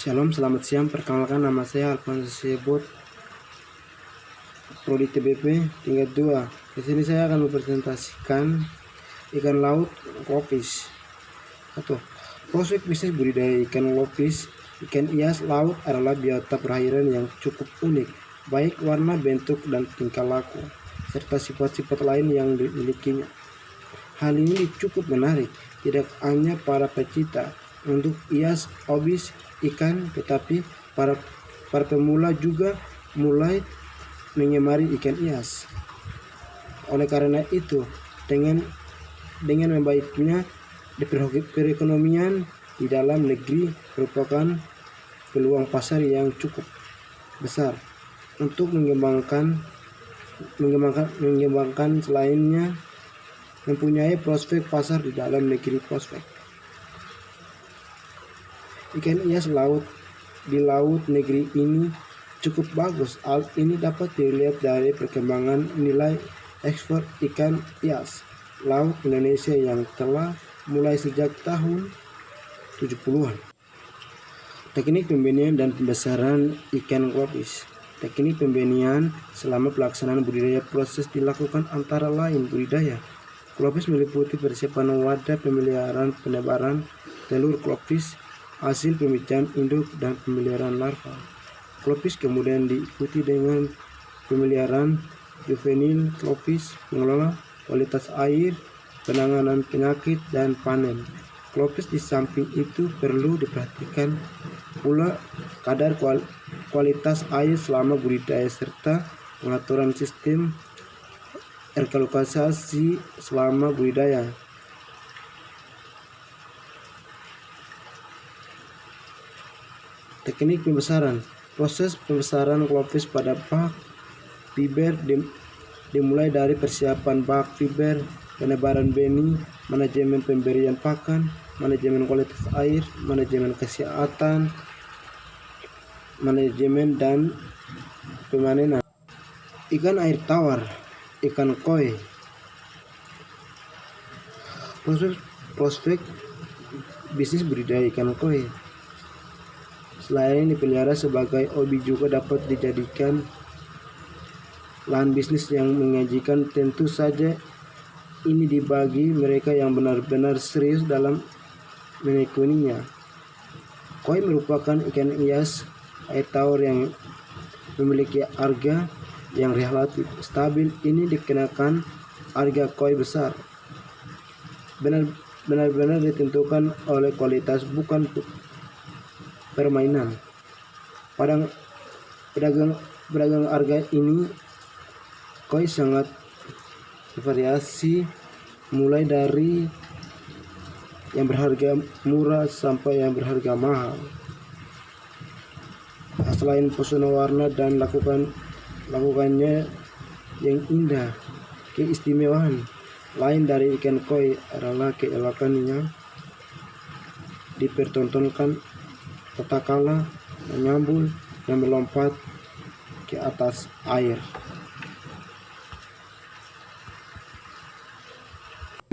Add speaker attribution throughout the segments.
Speaker 1: Shalom, selamat siang. Perkenalkan, nama saya Alfonso Sebut, Prodi TBP tingkat 2. Di sini saya akan mempresentasikan ikan laut lokis. Prospek bisnis budidaya ikan lokis. Ikan hias laut adalah biota perairan yang cukup unik, baik warna, bentuk, dan tingkah laku, serta sifat-sifat lain yang dimilikinya. Hal ini cukup menarik, tidak hanya para pecinta untuk hias hobis ikan, tetapi para pemula juga mulai mengemari ikan hias. Oleh karena itu, dengan membaiknya perekonomian di dalam negeri merupakan peluang pasar yang cukup besar untuk mengembangkan selainnya mempunyai prospek pasar di dalam negeri. Prospek ikan hias laut di laut negeri ini cukup bagus. Hal ini dapat dilihat dari perkembangan nilai ekspor ikan hias laut Indonesia yang telah mulai sejak tahun 70-an. Teknik pembenihan dan pembesaran ikan lokis. Teknik pembenihan selama pelaksanaan budidaya proses dilakukan antara lain budidaya klopis meliputi persiapan wadah pemeliharaan, penebaran telur klopis, hasil pemijahan induk, dan pemeliharaan larva klopis. Kemudian diikuti dengan pemeliharaan juvenil klopis, pengelola kualitas air, penanganan penyakit, dan panen klopis. Di samping itu perlu diperhatikan pula kadar kualitas air selama budidaya serta pengaturan sistem relokasi selama budidaya. Teknik pembesaran. Proses pembesaran klopis pada bak fiber dimulai dari persiapan bak fiber, penebaran benih, manajemen pemberian pakan, manajemen kualitas air, manajemen kesehatan, manajemen dan pemanenan. Ikan air tawar, ikan koi. Prospek bisnis budidaya ikan koi. Selain dipelihara sebagai hobi, juga dapat dijadikan lahan bisnis yang menjanjikan. Tentu saja ini dibagi mereka yang benar-benar serius dalam menekuninya. Koi merupakan ikan hias air tawar yang memiliki harga yang relatif stabil. Ini dikenakan harga koi besar benar-benar ditentukan oleh kualitas, bukan permainan. Pedagang harga ini koi sangat bervariasi, mulai dari yang berharga murah sampai yang berharga mahal. Selain pesona warna dan lakukannya yang indah, keistimewaan lain dari ikan koi adalah keelokan yang dipertontonkan tatkala menyambul dan melompat ke atas air.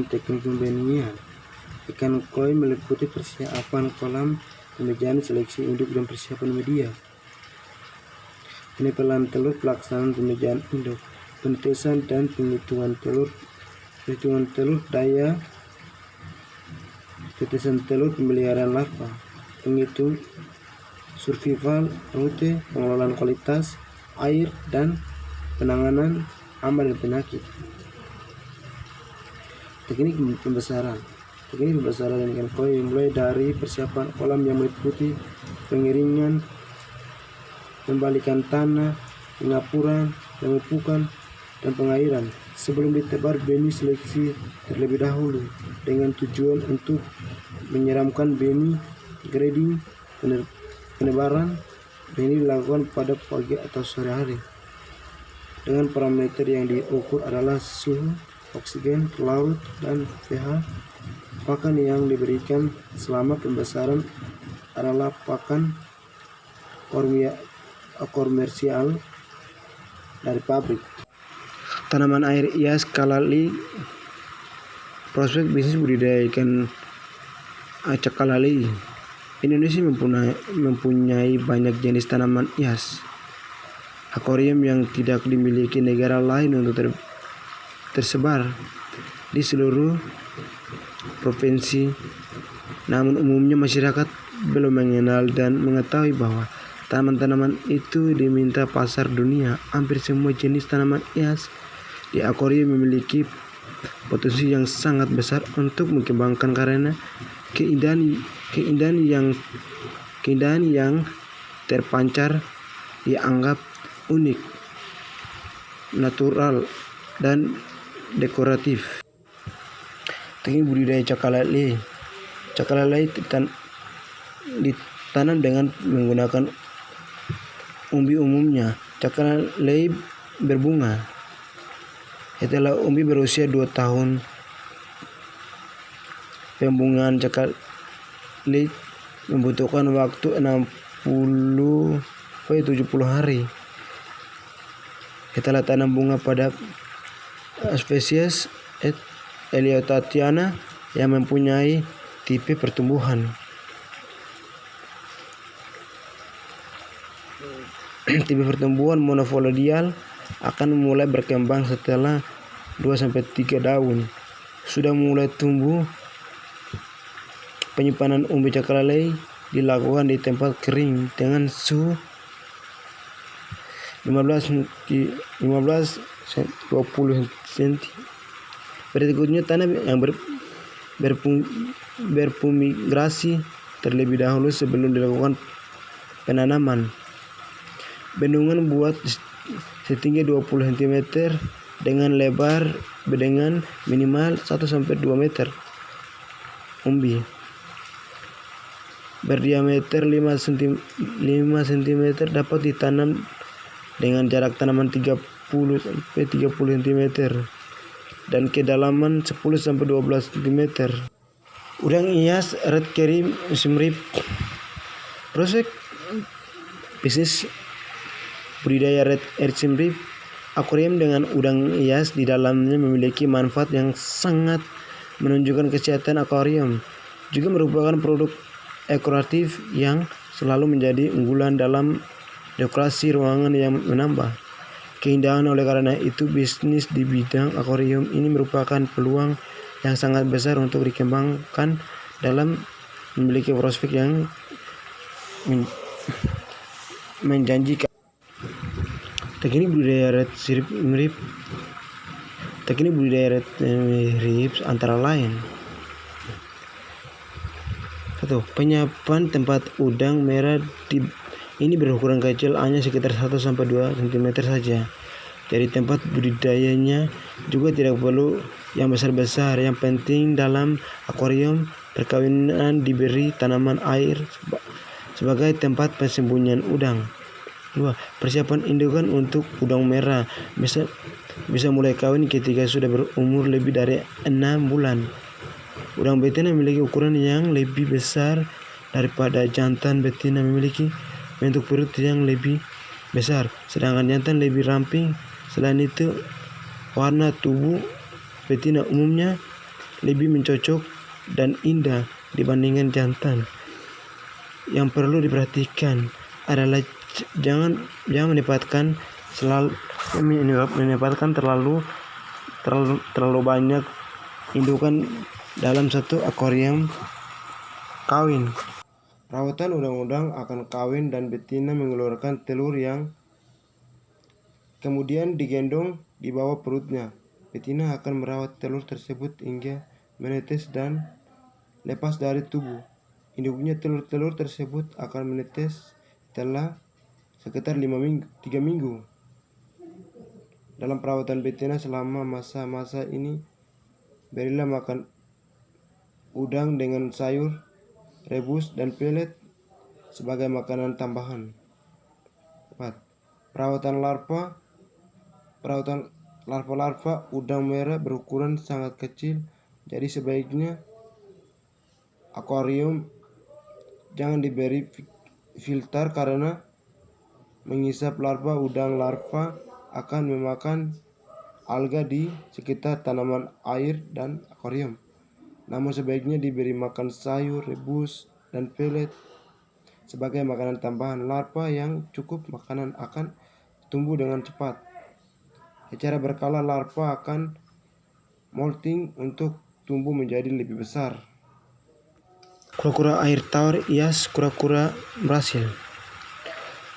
Speaker 1: Teknik pembenihan ikan koi meliputi persiapan kolam, pemijahan, seleksi induk, dan persiapan media. Penebalan telur, pelaksanaan pemijahan induk, penetesan dan penghitungan telur daya tetesan telur, pemeliharaan larva, penghitung survival rute, pengelolaan kualitas air, dan penanganan hama dan penyakit. Teknik pembesaran ikan koi mulai dari persiapan kolam yang meliputi pengeringan, membalikan tanah, pengapuran, pemupukan, dan pengairan. Sebelum ditebar benih, seleksi terlebih dahulu dengan tujuan untuk menyiramkan benih. Grading penebaran benih dilakukan pada pagi atau sore hari dengan parameter yang diukur adalah suhu, oksigen laut, dan pH. Pakan yang diberikan selama pembesaran adalah pakan komersial dari pabrik. Tanaman air hias kalali. Prospek bisnis budidaya ikan cakalali. Indonesia mempunyai banyak jenis tanaman hias akuarium yang tidak dimiliki negara lain untuk tersebar di seluruh provinsi. Namun umumnya masyarakat belum mengenal dan mengetahui bahwa tanaman-tanaman itu diminta pasar dunia. Hampir semua jenis tanaman hias di akuarium memiliki potensi yang sangat besar untuk mengembangkan karena keindahan yang terpancar dianggap unik, natural, dan dekoratif. Teknik budidaya cakalalei. Cakalalei ditanam dengan menggunakan umbi umumnya. Cakalalei berbunga. Setelah umbi berusia 2 tahun, pembungaan cakalalei membutuhkan waktu 60-70 hari. Setelah tanam bunga pada spesies Elliottiana yang mempunyai tipe pertumbuhan monofolial akan mulai berkembang setelah 2-3 daun. Sudah mulai tumbuh. Penyimpanan umbi cakalalei dilakukan di tempat kering dengan suhu 15-20 cm. Berikutnya tanam yang berfumigasi terlebih dahulu sebelum dilakukan penanaman. Bendungan buat setinggi 20 cm dengan lebar bedengan minimal 1-2 meter. Umbi berdiameter 5 cm dapat ditanam dengan jarak tanaman 30-30 cm dan kedalaman 10-12 cm. Udang hias red curry musim rip. Proses bisnis budidaya red musim rip akuarium dengan udang hias di dalamnya memiliki manfaat yang sangat menunjukkan kesehatan akuarium. Juga merupakan produk dekoratif yang selalu menjadi unggulan dalam dekorasi ruangan yang menambah keindahan. Oleh karena itu, bisnis di bidang akuarium ini merupakan peluang yang sangat besar untuk dikembangkan dalam memiliki prospek yang menjanjikan. Teknik budidaya red rip. Teknik budidaya red rip antara lain: 1. Penyiapan tempat udang merah ini berukuran kecil, hanya sekitar 1-2 cm saja. Dari tempat budidayanya juga tidak perlu yang besar-besar. Yang penting dalam akuarium perkawinan diberi tanaman air sebagai tempat persembunyian udang. 2. Persiapan indukan untuk udang merah bisa mulai kawin ketika sudah berumur lebih dari 6 bulan. Udang betina memiliki ukuran yang lebih besar daripada jantan. Betina memiliki bentuk perut yang lebih besar, sedangkan jantan lebih ramping. Selain itu, warna tubuh betina umumnya lebih mencocok dan indah dibandingkan jantan. Yang perlu diperhatikan adalah jangan menempatkan terlalu banyak indukan dalam satu akuarium kawin. Perawatan udang-udang akan kawin dan betina mengeluarkan telur yang kemudian digendong di bawah perutnya. Betina akan merawat telur tersebut hingga menetes dan lepas dari tubuh induknya. Telur-telur tersebut akan menetes setelah sekitar 3 minggu. Dalam perawatan betina selama masa-masa ini, berilah makan udang dengan sayur, rebus, dan pelet sebagai makanan tambahan. 4. Perawatan larva udang merah berukuran sangat kecil, jadi sebaiknya akuarium jangan diberi filter karena mengisap larva udang. Larva akan memakan alga di sekitar tanaman air dan akuarium. Namun sebaiknya diberi makan sayur, rebus, dan pelet sebagai makanan tambahan. Larva yang cukup makanan akan tumbuh dengan cepat. Secara berkala larva akan molting untuk tumbuh menjadi lebih besar. Kura-kura air tawar Ias kura-kura Brasil.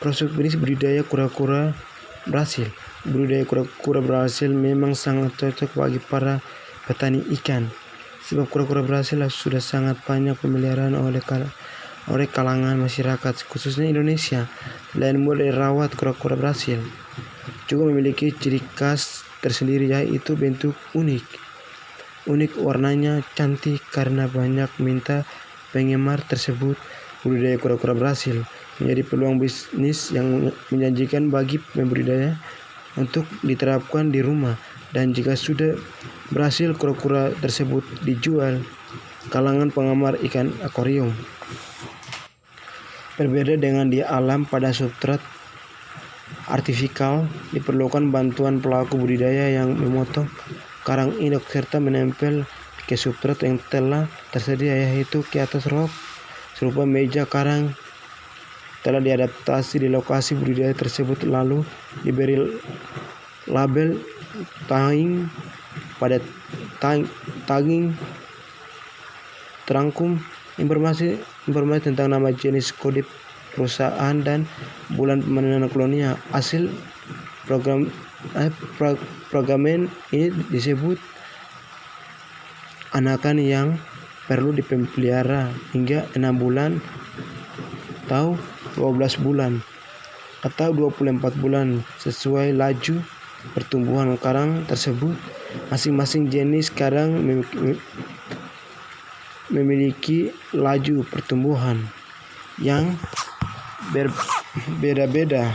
Speaker 1: Proses jenis budidaya kura-kura Brasil. Budidaya kura-kura Brasil memang sangat cocok bagi para petani ikan, sebab kura-kura Brasil sudah sangat banyak pemeliharaan oleh kalangan masyarakat, khususnya Indonesia. Selain mudah dirawat, kura-kura Brasil juga memiliki ciri khas tersendiri, yaitu bentuk unik warnanya cantik karena banyak minta penggemar tersebut. Budidaya kura-kura Brasil menjadi peluang bisnis yang menjanjikan bagi pembudidaya untuk diterapkan di rumah, dan jika sudah berhasil kura-kura tersebut dijual kalangan penggemar ikan akuarium. Berbeda dengan di alam, pada substrat artifikal diperlukan bantuan pelaku budidaya yang memotong karang induk serta menempel ke substrat yang telah tersedia, yaitu ke atas rok serupa meja karang telah diadaptasi di lokasi budidaya tersebut, lalu diberi label tagging pada tagging terangkum informasi tentang nama, jenis, kode perusahaan, dan bulan pemanenan koloninya. Hasil programmen ini disebut anakan yang perlu dipelihara hingga 6 bulan atau 12 bulan atau 24 bulan sesuai laju pertumbuhan karang tersebut. Masing-masing jenis karang memiliki laju pertumbuhan yang berbeda-beda.